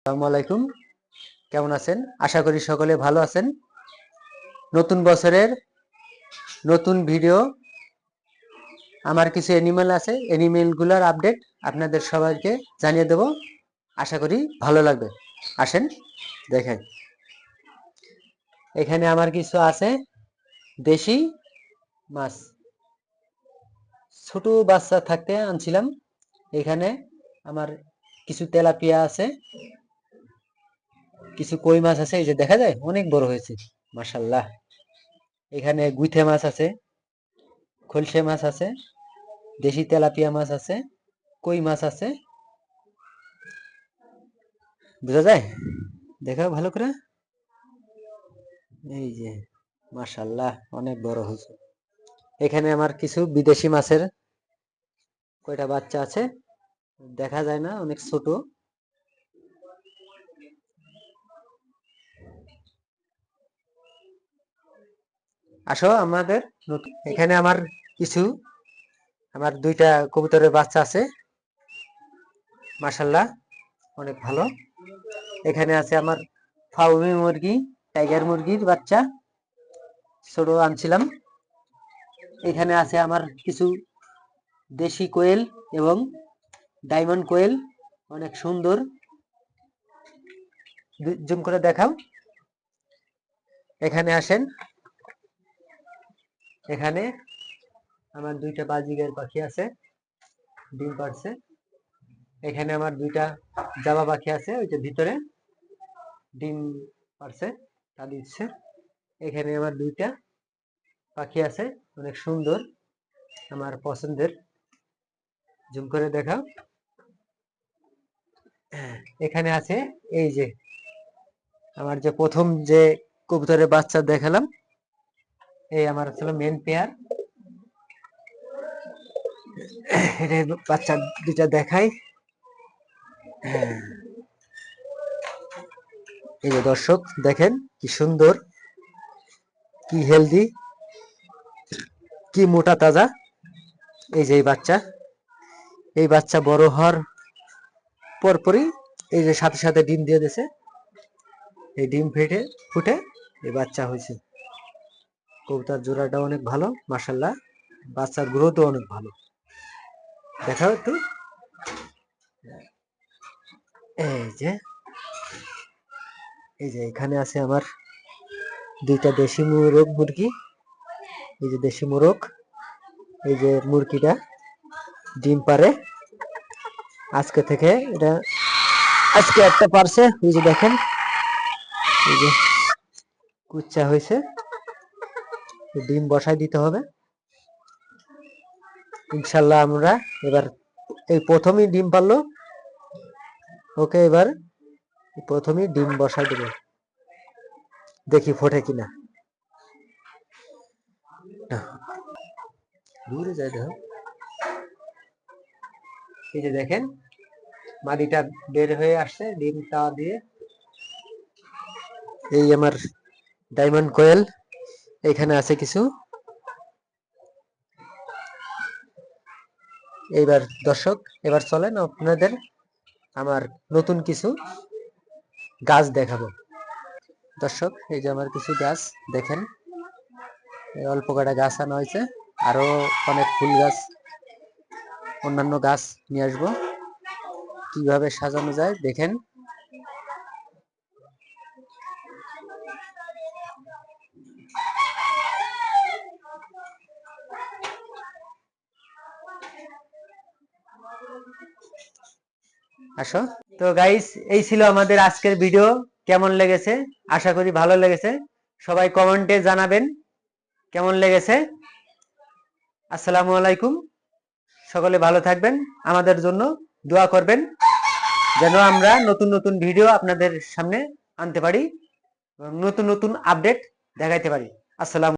আসসালামু আলাইকুম। কেমন আছেন? আশা করি সকলে ভালো আছেন। নতুন বছরের নতুন ভিডিও, আমার কিছু অ্যানিমেল আছে, অ্যানিমেলগুলোর আপডেট আপনাদের সবাইকে জানিয়ে দেব। আশা করি ভালো লাগবে। আসেন দেখেন, এখানে আমার কিছু আছে দেশি মাছ, ছোট বাচ্চা থাকতে আনছিলাম। এখানে আমার কিছু তেলাপিয়া আছে, কিছু কই মাছ আছে, এই যে দেখা যায় অনেক বড় হয়েছে মাশাআল্লাহ। এখানে গুইথে মাছ আছে, খলসে মাছ আছে, দেশি তেলাপিয়া মাছ আছে, কই মাছ আছে। বোঝা যায়? দেখাও ভালো করে। এই যে মাশাআল্লাহ অনেক বড় হয়েছে। এখানে আমার কিছু বিদেশি মাছের কয়টা বাচ্চা আছে, দেখা যায় না, অনেক ছোট। আসো আমাদের এখানে আমার কিছু, আমার দুইটা কবুতরের বাচ্চা আছে মাশাআল্লাহ অনেক ভালো। এখানে আছে আমার ফাউমি মুরগি, টাইগার মুরগির বাচ্চা ছোট আনছিলাম। এখানে আছে আমার কিছু দেশি কোয়েল এবং ডায়মন্ড কোয়েল, অনেক সুন্দর। জুম করে দেখাও। এখানে আসেন, এখানে আমার দুইটা বাজিগার পাখি আছে, ডিম পাড়ছে। এখানে আমার দুইটা জাবা পাখি আছে, ওই যে ভিতরে ডিম পাড়ছে, তা দিচ্ছে। এখানে আমার দুইটা পাখি আছে, অনেক সুন্দর, আমার পছন্দের। জুম করে দেখাও। এখানে আছে এই যে আমার যে প্রথম যে কবুতরের বাচ্চা দেখালাম, এই আমার ছিল মেন পেয়ার। এটা বাচ্চা দুইটা দেখাই। এই যে দর্শক দেখেন কি সুন্দর, কি হেলদি, কি মোটা তাজা। এই যে এই বাচ্চা বড় হওয়ার পরপরই এই যে সাথে সাথে ডিম দিয়ে দিয়েছে। এই ডিম ফুটে এই বাচ্চা হয়েছে। কবুতর জোড়াটা অনেক ভালো মাশাআল্লাহ, বাচ্চার গ্রোথও অনেক ভালো। দেখাও একটু। এই যে এখানে আছে আমার দুইটা দেশি মোরগ মুরগি। এই যে দেশি মোরগ, এই যে মুরগিটা ডিম পারে আজকে থেকে। এটা আজকে একটা পারছে, এই যে দেখেন, এই যে কুচ্চা হয়েছে, ডিম বসাই দিতে হবে ইনশাল্লাহ। আমরা এবার এই প্রথমই ডিম পারলো, ওকে এবার প্রথমেই ডিম বসাই দেব, দেখি ফোটে কিনা। দূরে যায় দেখো। এই যে দেখেন মাদিটা বের হয়ে আসছে ডিমটা দিয়ে। এই আমার ডায়মন্ড কোয়েল এখানে আছে কিছু। এইবার দর্শক, এবার চলেন আপনাদের আমার নতুন কিছু গাছ দেখাবো। দর্শক এই যে আমার কিছু গাছ দেখেন, অল্প কটা গাছ আনা হয়েছে, আরো অনেক ফুল গাছ, অন্যান্য গাছ নিয়ে আসবো। কিভাবে সাজানো যায় দেখেন। আসো তো গাইস, এই ছিল আমাদের আজকের ভিডিও। কেমন লেগেছে? আশা করি ভালো লেগেছে। সবাই কমেন্টে জানাবেন কেমন লেগেছে। আসসালামু আলাইকুম। সকলে ভালো থাকবেন, আমাদের জন্য দোয়া করবেন যেন আমরা নতুন নতুন ভিডিও আপনাদের সামনে আনতে পারি, নতুন নতুন আপডেট দেখাইতে পারি। আসসালাম।